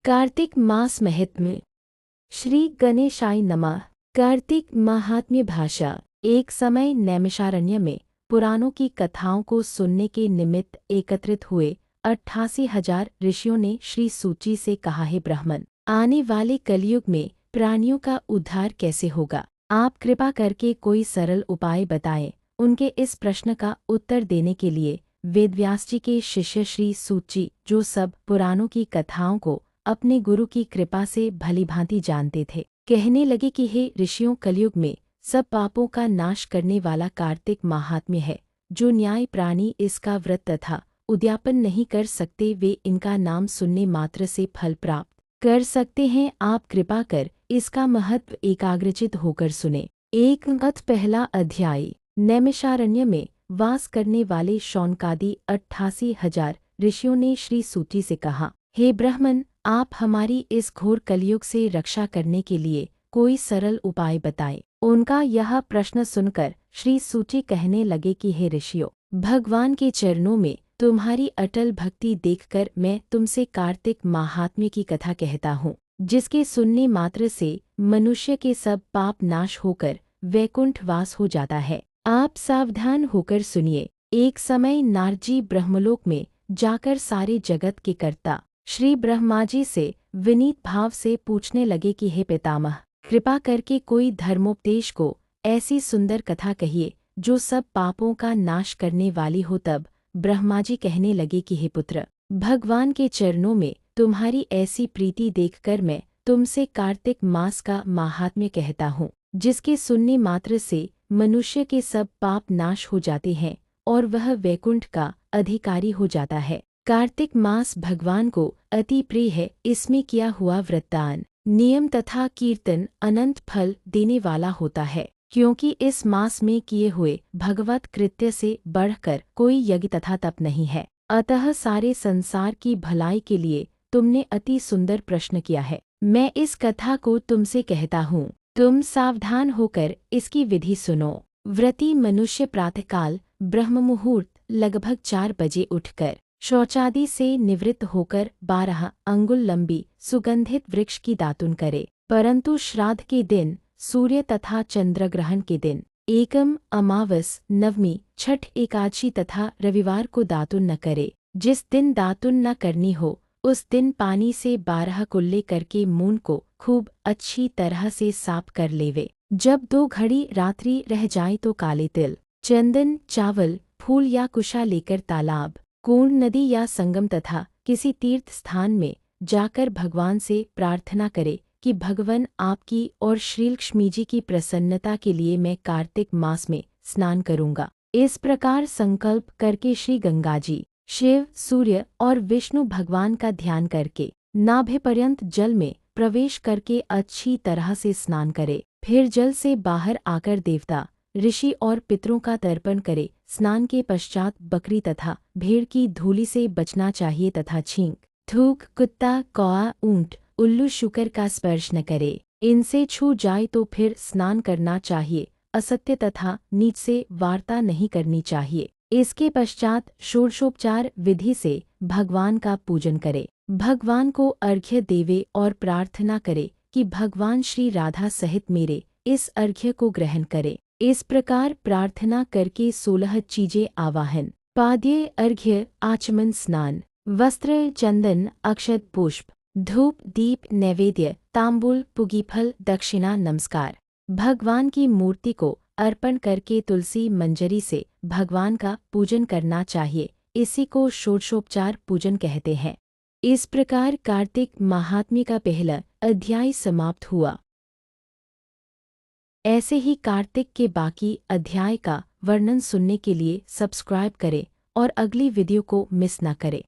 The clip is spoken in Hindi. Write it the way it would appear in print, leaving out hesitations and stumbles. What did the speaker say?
कार्तिक मास महात्म्य। श्री गणेशाय नमः। कार्तिक महात्म्य भाषा। एक समय नैमिषारण्य में पुराणों की कथाओं को सुनने के निमित्त एकत्रित हुए 88,000 ऋषियों ने श्री सूची से कहा, हे ब्राह्मण, आने वाले कलयुग में प्राणियों का उद्धार कैसे होगा? आप कृपा करके कोई सरल उपाय बताएं। उनके इस प्रश्न का उत्तर देने के लिए वेदव्यास जी के शिष्य श्री सूची, जो सब पुराणों की कथाओं को अपने गुरु की कृपा से भलीभांति जानते थे, कहने लगे कि हे ऋषियों, कलयुग में सब पापों का नाश करने वाला कार्तिक महात्म्य है, जो न्याय प्राणी इसका व्रत तथा उद्यापन नहीं कर सकते, वे इनका नाम सुनने मात्र से फल प्राप्त कर सकते हैं। आप कृपा कर इसका महत्व एकाग्रचित होकर सुने। एक अथ पहला अध्याय। नैमिषारण्य में वास करने वाले शौनकादि 88,000 ऋषियों ने श्री सूची से कहा, हे ब्राह्मण, आप हमारी इस घोर कलयुग से रक्षा करने के लिए कोई सरल उपाय बताएं। उनका यह प्रश्न सुनकर श्री सूची कहने लगे कि हे ऋषियों, भगवान के चरणों में तुम्हारी अटल भक्ति देखकर मैं तुमसे कार्तिक महात्म्य की कथा कहता हूँ, जिसके सुनने मात्र से मनुष्य के सब पाप नाश होकर वैकुंठ वास हो जाता है। आप सावधान होकर सुनिए। एक समय नारद जी ब्रह्मलोक में जाकर सारे जगत के कर्ता श्री ब्रह्मा जी से विनीत भाव से पूछने लगे कि हे पितामह, कृपा करके कोई धर्मोपदेश को ऐसी सुंदर कथा कहिए जो सब पापों का नाश करने वाली हो। तब ब्रह्मा जी कहने लगे कि हे पुत्र, भगवान के चरणों में तुम्हारी ऐसी प्रीति देखकर मैं तुमसे कार्तिक मास का महात्म्य कहता हूँ, जिसके सुनने मात्र से मनुष्य के सब पाप नाश हो जाते हैं और वह वैकुंठ का अधिकारी हो जाता है। कार्तिक मास भगवान को अति प्रिय है। इसमें किया हुआ व्रतदान, नियम तथा कीर्तन अनंत फल देने वाला होता है, क्योंकि इस मास में किए हुए भगवत कृत्य से बढ़कर कोई यज्ञ तथा तप नहीं है। अतः सारे संसार की भलाई के लिए तुमने अति सुंदर प्रश्न किया है। मैं इस कथा को तुमसे कहता हूँ, तुम सावधान होकर इसकी विधि सुनो। व्रती मनुष्य प्रातःकाल ब्रह्म मुहूर्त लगभग 4 बजे उठकर शौचादि से निवृत्त होकर 12 अंगुल लंबी सुगंधित वृक्ष की दातुन करे, परंतु श्राद्ध के दिन, सूर्य तथा चंद्रग्रहण के दिन, एकम, अमावस, नवमी, छठ, एकादशी तथा रविवार को दातुन न करे। जिस दिन दातुन न करनी हो उस दिन पानी से 12 कुल्ले करके मून को खूब अच्छी तरह से साफ कर लेवे। जब 2 घड़ी रात्रि रह जाए तो काले तिल, चंदन, चावल, फूल या कुशा लेकर तालाब, कुंड, नदी या संगम तथा किसी तीर्थ स्थान में जाकर भगवान से प्रार्थना करे कि भगवान, आपकी और श्री लक्ष्मी जी की प्रसन्नता के लिए मैं कार्तिक मास में स्नान करूंगा। इस प्रकार संकल्प करके श्री गंगा जी, शिव, सूर्य और विष्णु भगवान का ध्यान करके नाभि पर्यंत जल में प्रवेश करके अच्छी तरह से स्नान करे। फिर जल से बाहर आकर देवता, ऋषि और पितरों का तर्पण करे। स्नान के पश्चात बकरी तथा भेड़ की धूलि से बचना चाहिए तथा छींक, थूक, कुत्ता, कौआ, ऊंट, उल्लू, शुकर का स्पर्श न करे। इनसे छू जाए तो फिर स्नान करना चाहिए। असत्य तथा नीच से वार्ता नहीं करनी चाहिए। इसके पश्चात षोडशोपचार विधि से भगवान का पूजन करे, भगवान को अर्घ्य देवे और प्रार्थना करे कि भगवान श्री राधा सहित मेरे इस अर्घ्य को ग्रहण करे। इस प्रकार प्रार्थना करके 16 चीजें आवाहन, पाद्य, अर्घ्य, आचमन, स्नान, वस्त्र, चंदन, अक्षत, पुष्प, धूप, दीप, नैवेद्य, तांबूल, पुगीफल, दक्षिणा, नमस्कार भगवान की मूर्ति को अर्पण करके तुलसी मंजरी से भगवान का पूजन करना चाहिए। इसी को षोडशोपचार पूजन कहते हैं। इस प्रकार कार्तिक महात्म्य का पहला अध्याय समाप्त हुआ। ऐसे ही कार्तिक के बाकी अध्याय का वर्णन सुनने के लिए सब्सक्राइब करें और अगली वीडियो को मिस न करें।